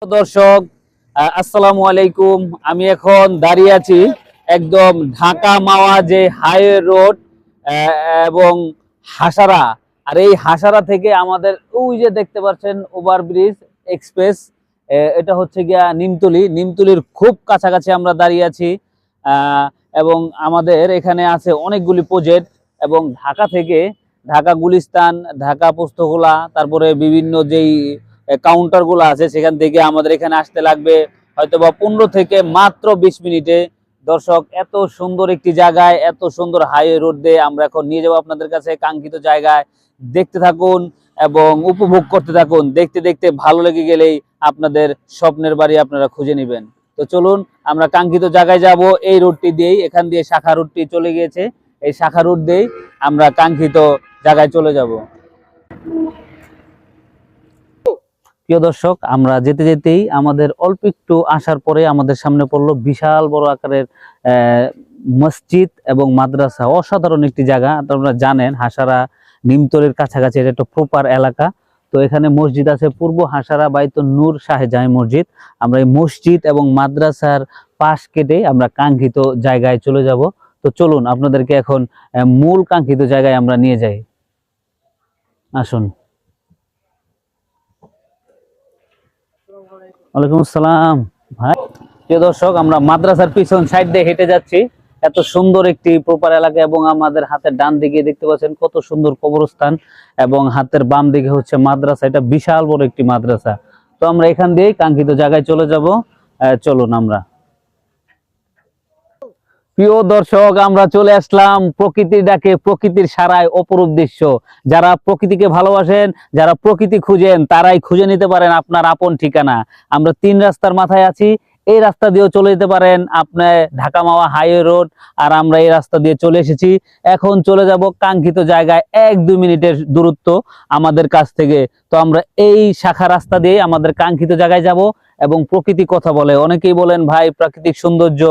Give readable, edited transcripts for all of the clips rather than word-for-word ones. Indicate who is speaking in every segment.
Speaker 1: দর্শক আসসালামু আলাইকুম। আমি এখন দাঁড়িয়ে আছি একদম ঢাকা মাওয়া যে হাইওয়ে রোড এবং হাসারা। আর এই হাসারা থেকে আমাদের ওই যে দেখতে পাচ্ছেন ওভারব্রিজ এক্সপ্রেস, এটা হচ্ছে গিয়া নিমতলির খুব কাছাকাছি আমরা দাঁড়িয়ে আছি। এবং আমাদের এখানে আছে অনেকগুলি প্রজেক্ট, এবং ঢাকা থেকে ঢাকা গুলিস্তান, ঢাকা পোস্তগোলা, তারপরে বিভিন্ন যেই কাউন্টার গুলো আছে সেখান থেকে আমাদের এখানে আসতে লাগবে হয়তো বা 15 থেকে মাত্র 20 মিনিটে। দর্শক, এত সুন্দর একটি জায়গায়, এত সুন্দর হাইওয়ে রোড দিয়ে আমরা এখন নিয়ে যাবো আপনাদের কাছে কাঙ্ক্ষিত জায়গায়। দেখতে থাকুন এবং উপভোগ করতে থাকুন। দেখতে দেখতে ভালো লেগে গেলেই আপনাদের স্বপ্নের বাড়ি আপনারা খুঁজে নেবেন। তো চলুন আমরা কাঙ্ক্ষিত জায়গায় যাব। এই রোডটি দিয়েই, এখান দিয়ে শাখা রোডটি চলে গিয়েছে, এই শাখা রোড দিয়েই আমরা কাঙ্ক্ষিত জায়গায় চলে যাব। প্রিয় দর্শক, আমরা যেতে যেতেই আমাদের অল্প একটু আসার পরে আমাদের সামনে পড়লো বিশাল বড় আকারের মসজিদ এবং মাদ্রাসা। অসাধারণ একটি জায়গা। আপনারা জানেন হাসারা নিমতলির কাছাকাছি এটা একটা প্রপার এলাকা। তো এখানে মসজিদ আছে, পূর্ব হাসারা বাইতুন নূর শাহজাহান মসজিদ। আমরা এই মসজিদ এবং মাদ্রাসার পাশ কেটে আমরা কাঙ্ক্ষিত জায়গায় চলে যাব। তো চলুন আপনাদেরকে এখন মূল কাঙ্ক্ষিত জায়গায় আমরা নিয়ে যাই। আসুন। ওয়ালাইকুম আসসালাম ভাই। প্রিয় দর্শক, আমরা মাদ্রাসার পিছন সাইড দিয়ে হেঁটে যাচ্ছি। এত সুন্দর একটি প্রপার এলাকা, এবং আমাদের হাতের ডান দিকে দেখতে পাচ্ছেন কত সুন্দর কবরস্থান, এবং হাতের বাম দিকে হচ্ছে মাদ্রাসা। এটা বিশাল বড় একটি মাদ্রাসা। তো আমরা এখান দিয়ে কাঙ্ক্ষিত জায়গায় চলে যাব। চলুন আমরা। প্রিয় দর্শক, আমরা চলে আসলাম প্রকৃতির ডাকে, প্রকৃতির সারায় অপরূপ দৃশ্য। যারা প্রকৃতিকে ভালোবাসেন, যারা প্রকৃতি খুঁজেন, তারাই খুঁজে নিতে পারেন আপনার আপন ঠিকানা। আমরা 3 রাস্তার মাথায় আছি। এই রাস্তা দিয়েও চলে যেতে পারেন আপনার ঢাকা মাওয়া হাইওয়ে রোড। আর আমরা এই রাস্তা দিয়ে চলে এসেছি। এখন চলে যাব কাঙ্ক্ষিত জায়গায়, 1-2 মিনিটের দূরত্ব আমাদের কাছ থেকে। তো আমরা এই শাখা রাস্তা দিয়ে আমাদের কাঙ্ক্ষিত জায়গায় যাব। এবং প্রকৃতি কথা বলে, অনেকেই বলেন ভাই প্রাকৃতিক সৌন্দর্য,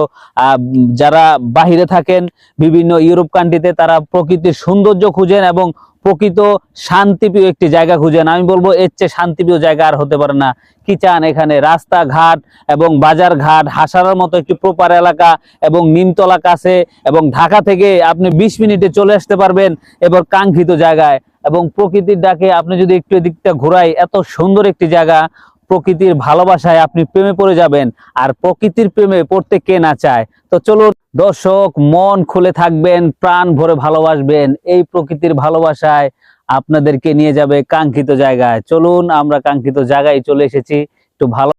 Speaker 1: যারা বাহিরে থাকেন বিভিন্ন ইউরোপ কান্ট্রিতে, তারা প্রকৃতির সৌন্দর্য খুঁজেন এবং প্রকৃত শান্তিপ্রিয় একটি জায়গা খুঁজেন। আমি বলবো এর চেয়ে শান্তিপ্রিয় জায়গা আর হতে পারে না। কি চান এখানে? রাস্তাঘাট এবং বাজার ঘাট, হাসারার মতো একটি প্রপার এলাকা, এবং নিমতলা কাছে, এবং ঢাকা থেকে আপনি 20 মিনিটে চলে আসতে পারবেন এবার কাঙ্ক্ষিত জায়গায়। এবং প্রকৃতির ডাকে আপনি যদি একটু এদিকটা ঘোরাই, এত সুন্দর একটি জায়গা। প্রকৃতির ভালোবাসায় আপনি প্রেমে পড়ে যাবেন। আর প্রকৃতির প্রেমে পড়তে কে না চায়? তো চলুন দর্শক, মন খুলে থাকবেন, প্রাণ ভরে ভালোবাসবেন। এই প্রকৃতির ভালোবাসায় আপনাদেরকে নিয়ে যাবে কাঙ্ক্ষিত জায়গায়। চলুন, আমরা কাঙ্ক্ষিত জায়গায় চলে এসেছি। একটু ভালো